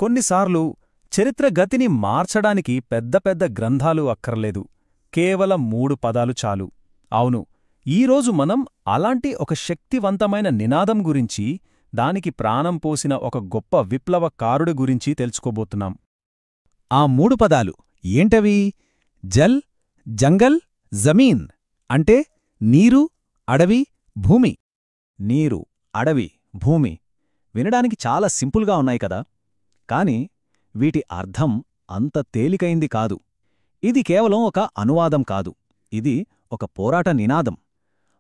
కొన్నిసార్లు చరిత్ర గతిని మార్చడానికి పెద్ద పెద్ద గ్రంథాలు అక్కర్లేదు, కేవలం 3 పదాలు చాలు. అవును, ఈరోజు మనం అలాంటి ఒక శక్తివంతమైన నినాదం గురించి, దానికి ప్రాణం పోసిన ఒక గొప్ప విప్లవకారుడి గురించి తెలుసుకోబోతున్నాం. ఆ 3 పదాలు ఏంటవి? జల్, జంగల్, జమీన్. అంటే నీరు, అడవి, భూమి. నీరు, అడవి, భూమి వినడానికి చాలా సింపుల్గా ఉన్నాయి కదా, కాని వీటి అర్థం అంత తేలికైంది కాదు. ఇది కేవలం ఒక అనువాదం కాదు, ఇది ఒక పోరాట నినాదం.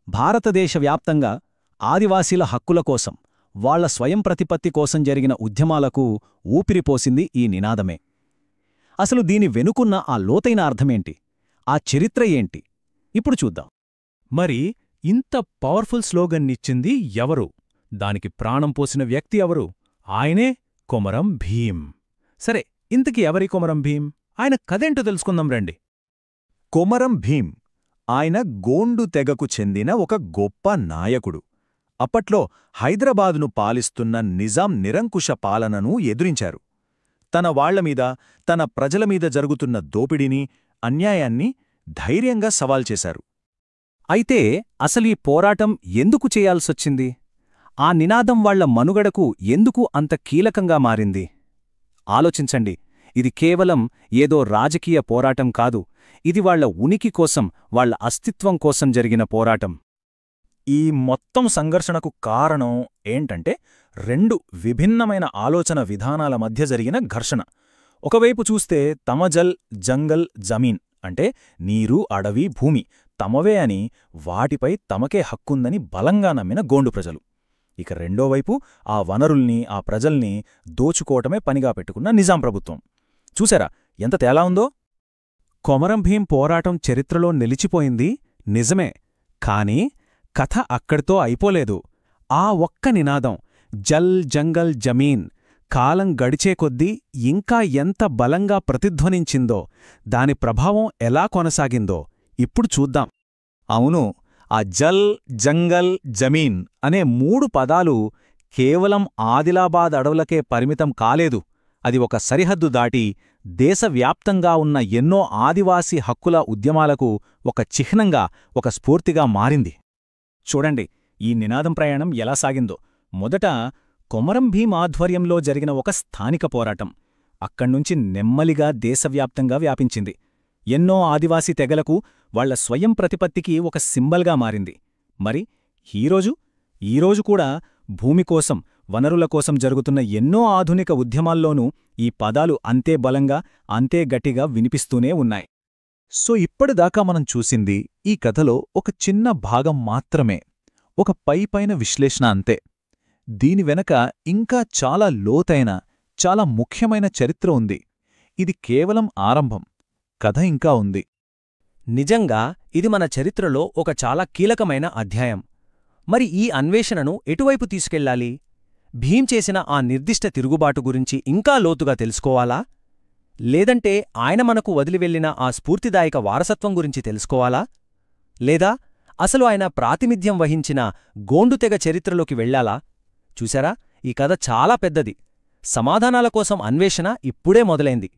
భారతదేశవ్యాప్తంగా ఆదివాసీల హక్కుల కోసం, వాళ్ల స్వయం ప్రతిపత్తి కోసం జరిగిన ఉద్యమాలకు ఊపిరిపోసింది ఈ నినాదమే. అసలు దీని వెనుకున్న ఆ లోతైన అర్థమేంటి, ఆ చరిత్ర ఏంటి, ఇప్పుడు చూద్దాం. మరి ఇంత పవర్ఫుల్ స్లోగన్నిచ్చింది ఎవరు? దానికి ప్రాణం పోసిన వ్యక్తి ఎవరు? ఆయనే కొమరం భీం. సరే, ఇంతకీ ఎవరి కొమరం భీం? ఆయన కథేంటో తెలుసుకుందాం రండి. కొమరం భీం ఆయన గోండు తెగకు చెందిన ఒక గొప్ప నాయకుడు. అప్పట్లో హైదరాబాదును పాలిస్తున్న నిజాం నిరంకుశ పాలనను ఎదురించారు. తన వాళ్లమీద, తన ప్రజలమీద జరుగుతున్న దోపిడీని, అన్యాయాన్ని ధైర్యంగా సవాల్ చేశారు. అయితే అసలీ పోరాటం ఎందుకు చేయాల్సొచ్చింది? ఆ నినాదం వాళ్ల మనుగడకు ఎందుకు అంత కీలకంగా మారింది? ఆలోచించండి. ఇది కేవలం ఏదో రాజకీయ పోరాటం కాదు, ఇది వాళ్ల ఉనికి కోసం, వాళ్ల అస్తిత్వం కోసం జరిగిన పోరాటం. ఈ మొత్తం సంఘర్షణకు కారణం ఏంటంటే 2 విభిన్నమైన ఆలోచన విధానాల మధ్య జరిగిన ఘర్షణ. ఒకవైపు చూస్తే తమజల్, జంగల్, జమీన్ అంటే నీరు, అడవి, భూమి తమవే అని, వాటిపై తమకే హక్కుందని బలంగా నమ్మిన గోండు ప్రజలు. ఇక రెండోవైపు ఆ వనరుల్ని, ఆ ప్రజల్ని దోచుకోవటమే పనిగా పెట్టుకున్న నిజాం ప్రభుత్వం. చూసారా ఎంత తేలా ఉందో? కొమరం భీం పోరాటం చరిత్రలో నిలిచిపోయింది నిజమే, కాని కథ అక్కడితో అయిపోలేదు. ఆ ఒక్క నినాదం జల్, జంగల్, జమీన్ కాలం గడిచే కొద్దీ ఇంకా ఎంత బలంగా ప్రతిధ్వనించిందో, దాని ప్రభావం ఎలా కొనసాగిందో ఇప్పుడు చూద్దాం. అవును, ఆ జల్, జంగల్, జమీన్ అనే 3 పదాలు కేవలం ఆదిలాబాద్ అడవులకే పరిమితం కాలేదు. అది ఒక సరిహద్దు దాటి దేశవ్యాప్తంగా ఉన్న ఎన్నో ఆదివాసీ హక్కుల ఉద్యమాలకు ఒక చిహ్నంగా, ఒక స్ఫూర్తిగా మారింది. చూడండి ఈ నినాదం ప్రయాణం ఎలా సాగిందో. మొదట కొమరం భీం ఆధ్వర్యంలో జరిగిన ఒక స్థానిక పోరాటం అక్కడ్నుంచి నెమ్మలిగా దేశవ్యాప్తంగా వ్యాపించింది. ఎన్నో ఆదివాసీ తెగలకు వాళ్ల స్వయం ప్రతిపత్తికి ఒక సింబల్గా మారింది. మరి ఈరోజు కూడా భూమి కోసం, వనరుల కోసం జరుగుతున్న ఎన్నో ఆధునిక ఉద్యమాల్లోనూ ఈ పదాలు అంతే బలంగా, అంతే గట్టిగా వినిపిస్తూనే ఉన్నాయి. సో ఇప్పటిదాకా మనం చూసింది ఈ కథలో ఒక చిన్న భాగం మాత్రమే, ఒక పైపైన విశ్లేషణ అంతే. దీని వెనక ఇంకా చాలా లోతైన, చాలా ముఖ్యమైన చరిత్ర ఉంది. ఇది కేవలం ఆరంభం, కథ ఇంకా ఉంది. నిజంగా ఇది మన చరిత్రలో ఒక చాలా కీలకమైన అధ్యాయం. మరి ఈ అన్వేషణను ఎటువైపు తీసుకెళ్లాలి? భీం చేసిన ఆ నిర్దిష్ట తిరుగుబాటు గురించి ఇంకా లోతుగా తెలుసుకోవాలా? లేదంటే ఆయన మనకు వదిలివెళ్లిన ఆ స్ఫూర్తిదాయక వారసత్వం గురించి తెలుసుకోవాలా? లేదా అసలు ఆయన ప్రాతినిధ్యం వహించిన గోండు తెగ చరిత్రలోకి వెళ్లాలా? చూశారా, ఈ కథ చాలా పెద్దది. సమాధానాల కోసం అన్వేషణ ఇప్పుడే మొదలైంది.